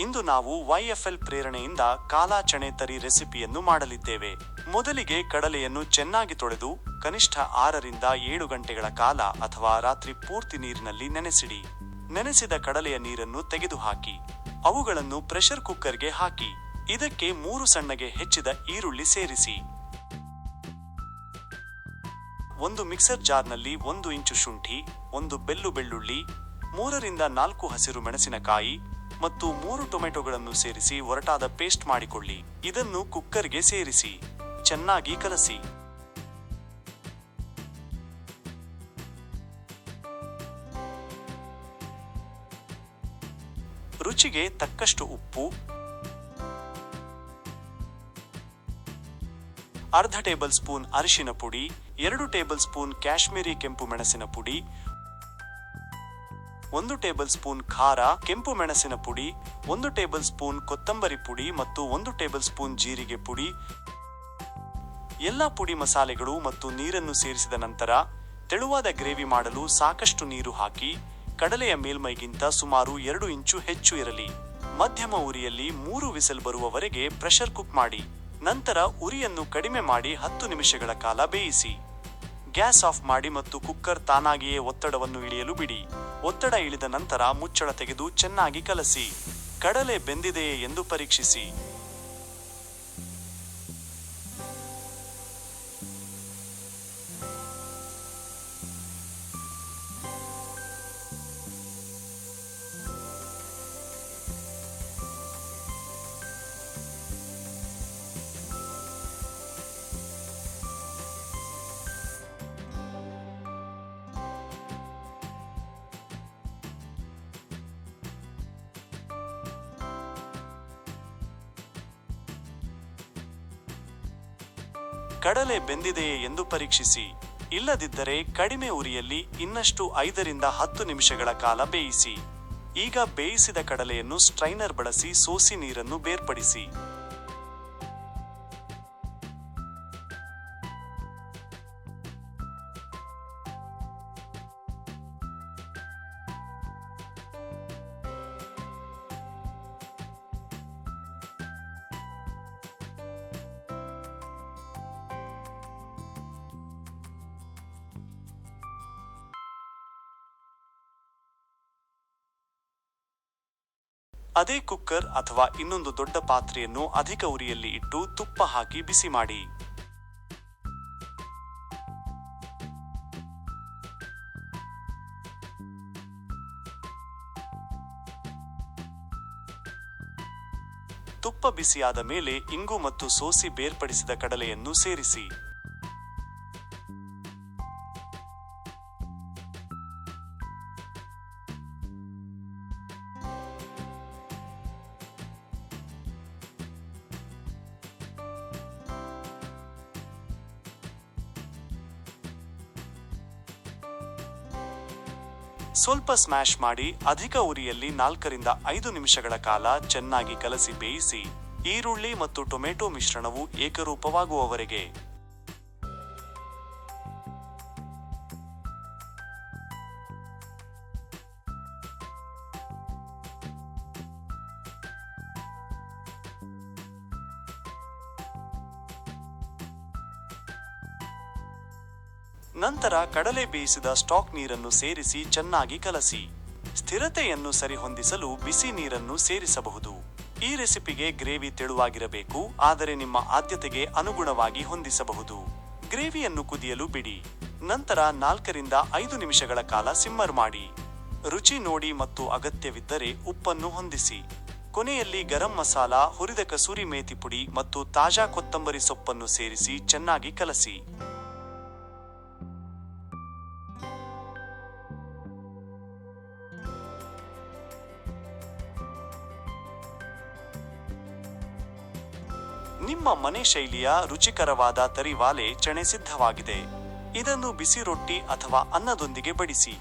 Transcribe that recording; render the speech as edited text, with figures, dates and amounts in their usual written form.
ಇಂದು ನಾವು YFL ಪ್ರೇರಣೆಯಿಂದ ಕಾಲಾ ಚಣೆ ತರಿ ರೆಸಿಪಿಯನ್ನು ಮಾಡಲಿದ್ದೇವೆ. ಮೊದಲಿಗೆ ಕಡಲೆಯನ್ನು ಚೆನ್ನಾಗಿ ತೊಳೆದು ಕನಿಷ್ಠ 6 ರಿಂದ 7 ಗಂಟೆಗಳ ಕಾಲ ಅಥವಾ ರಾತ್ರಿ ಪೂರ್ತಿ ನೀರಿನಲ್ಲಿ ನೆನೆಸಿಡಿ. ನೆನೆಸಿದ ಕಡಲೆಯ ನೀರನ್ನು ತೆಗೆದುಹಾಕಿ ಅವುಗಳನ್ನು ಪ್ರೆಷರ್ ಕುಕ್ಕರ್ಗೆ ಹಾಕಿ. ಇದಕ್ಕೆ 3 ಸಣ್ಣಗೆ ಹೆಚ್ಚಿದ ಈರುಳ್ಳಿ ಸೇರಿಸಿ. ಒಂದು ಮಿಕ್ಸರ್ ಜಾರ್ನಲ್ಲಿ 1 ಇಂಚು ಶುಂಠಿ, 1 ಬೆಳ್ಳುಳ್ಳಿ, 3 ರಿಂದ 4 ಹಸಿರು ಮೆಣಸಿನಕಾಯಿ ಮತ್ತು 3 ಟೊಮೆಟೊಗಳನ್ನು ಸೇರಿಸಿ ಒರಟಾದ ಪೇಸ್ಟ್ ಮಾಡಿಕೊಳ್ಳಿ. ಇದನ್ನು ಕುಕ್ಕರ್ಗೆ ಸೇರಿಸಿ ಚೆನ್ನಾಗಿ ಕಲಸಿ. ರುಚಿಗೆ ತಕ್ಕಷ್ಟು ಉಪ್ಪು, ಅರ್ಧ ಟೇಬಲ್ ಸ್ಪೂನ್ ಅರಿಶಿನ ಪುಡಿ, 2 ಟೇಬಲ್ ಸ್ಪೂನ್ ಕಾಶ್ಮೀರಿ ಕೆಂಪು ಮೆಣಸಿನ ಪುಡಿ, 1 ಟೇಬಲ್ ಸ್ಪೂನ್ ಖಾರ, ಕೆಂಪು ಮೆಣಸಿನ ಪುಡಿ, 1 ಟೇಬಲ್ ಸ್ಪೂನ್ ಕೊತ್ತಂಬರಿ ಪುಡಿ ಮತ್ತು 1 ಟೇಬಲ್ ಸ್ಪೂನ್ ಜೀರಿಗೆ ಪುಡಿ. ಎಲ್ಲ ಪುಡಿ ಮಸಾಲೆಗಳು ಮತ್ತು ನೀರನ್ನು ಸೇರಿಸಿದ ನಂತರ ತೆಳುವಾದ ಗ್ರೇವಿ ಮಾಡಲು ಸಾಕಷ್ಟು ನೀರು ಹಾಕಿ. ಕಡಲೆಯ ಮೇಲ್ಮೈಗಿಂತ ಸುಮಾರು 2 ಇಂಚು ಹೆಚ್ಚು ಇರಲಿ. ಮಧ್ಯಮ ಉರಿಯಲ್ಲಿ 3 ವಿಸಲ್ ಬರುವವರೆಗೆ ಪ್ರೆಷರ್ ಕುಕ್ ಮಾಡಿ. ನಂತರ ಉರಿಯನ್ನು ಕಡಿಮೆ ಮಾಡಿ 10 ನಿಮಿಷಗಳ ಕಾಲ ಬೇಯಿಸಿ. ಗ್ಯಾಸ್ ಆಫ್ ಮಾಡಿ ಮತ್ತು ಕುಕ್ಕರ್ ತಾನಾಗಿಯೇ ಒತ್ತಡವನ್ನು ಇಳಿಯಲು ಬಿಡಿ. ಒತ್ತಡ ಇಳಿದ ನಂತರ ಮುಚ್ಚಳ ತೆಗೆದು ಚೆನ್ನಾಗಿ ಕಲಸಿ. ಕಡಲೆ ಬೆಂದಿದೆಯೇ ಎಂದು ಪರೀಕ್ಷಿಸಿ. ಕಡಲೆ ಬೆಂದಿದೆಯೇ ಎಂದು ಪರೀಕ್ಷಿಸಿ. ಇಲ್ಲದಿದ್ದರೆ ಕಡಿಮೆ ಉರಿಯಲ್ಲಿ ಇನ್ನಷ್ಟು 5 ರಿಂದ 10 ನಿಮಿಷಗಳ ಕಾಲ ಬೇಯಿಸಿ. ಈಗ ಬೇಯಿಸಿದ ಕಡಲೆಯನ್ನು ಸ್ಟ್ರೈನರ್ ಬಳಸಿ ಸೋಸಿ ನೀರನ್ನು ಬೇರ್ಪಡಿಸಿ. ಅದೇ ಕುಕ್ಕರ್ ಅಥವಾ ಇನ್ನೊಂದು ದೊಡ್ಡ ಪಾತ್ರೆಯನ್ನು ಅಧಿಕ ಉರಿಯಲ್ಲಿ ಇಟ್ಟು ತುಪ್ಪ ಹಾಕಿ ಬಿಸಿ ಮಾಡಿ. ತುಪ್ಪ ಬಿಸಿಯಾದ ಮೇಲೆ ಇಂಗು ಮತ್ತು ಸೋಸಿ ಬೇರ್ಪಡಿಸಿದ ಕಡಲೆಯನ್ನು ಸೇರಿಸಿ. ಸ್ವಲ್ಪ ಸ್ಮ್ಯಾಶ್ ಮಾಡಿ ಅಧಿಕ ಉರಿಯಲ್ಲಿ 4 ರಿಂದ 5 ನಿಮಿಷಗಳ ಕಾಲ ಚೆನ್ನಾಗಿ ಕಲಸಿ ಬೇಯಿಸಿ. ಈರುಳ್ಳಿ ಮತ್ತು ಟೊಮೆಟೊ ಮಿಶ್ರಣವು ಏಕರೂಪವಾಗುವವರೆಗೆ. ನಂತರ ಕಡಲೆ ಬೇಯಿಸಿದ ಸ್ಟಾಕ್ ನೀರನ್ನು ಸೇರಿಸಿ ಚೆನ್ನಾಗಿ ಕಲಸಿ. ಸ್ಥಿರತೆಯನ್ನು ಸರಿಹೊಂದಿಸಲು ಬಿಸಿ ನೀರನ್ನು ಸೇರಿಸಬಹುದು. ಈ ರೆಸಿಪಿಗೆ ಗ್ರೇವಿ ತೆಳುವಾಗಿರಬೇಕು, ಆದರೆ ನಿಮ್ಮ ಆದ್ಯತೆಗೆ ಅನುಗುಣವಾಗಿ ಹೊಂದಿಸಬಹುದು. ಗ್ರೇವಿಯನ್ನು ಕುದಿಯಲು ಬಿಡಿ. ನಂತರ 4 ರಿಂದ 5 ನಿಮಿಷಗಳ ಕಾಲ ಸಿಮ್ಮರ್ ಮಾಡಿ. ರುಚಿ ನೋಡಿ ಮತ್ತು ಅಗತ್ಯವಿದ್ದರೆ ಉಪ್ಪನ್ನು ಹೊಂದಿಸಿ. ಕೊನೆಯಲ್ಲಿ ಗರಂ ಮಸಾಲ, ಹುರಿದ ಕಸೂರಿ ಮೇಥಿ ಪುಡಿ ಮತ್ತು ತಾಜಾ ಕೊತ್ತಂಬರಿ ಸೊಪ್ಪನ್ನು ಸೇರಿಸಿ ಚೆನ್ನಾಗಿ ಕಲಸಿ. ನಿಮ್ಮ ಮನೆ ಶೈಲಿಯ ರುಚಿಕರವಾದ ತರಿವಾಲೆ ಚಣೆ ಸಿದ್ಧವಾಗಿದೆ. ಇದನ್ನು ಬಿಸಿ ರೊಟ್ಟಿ ಅಥವಾ ಅನ್ನದೊಂದಿಗೆ ಬಡಿಸಿ.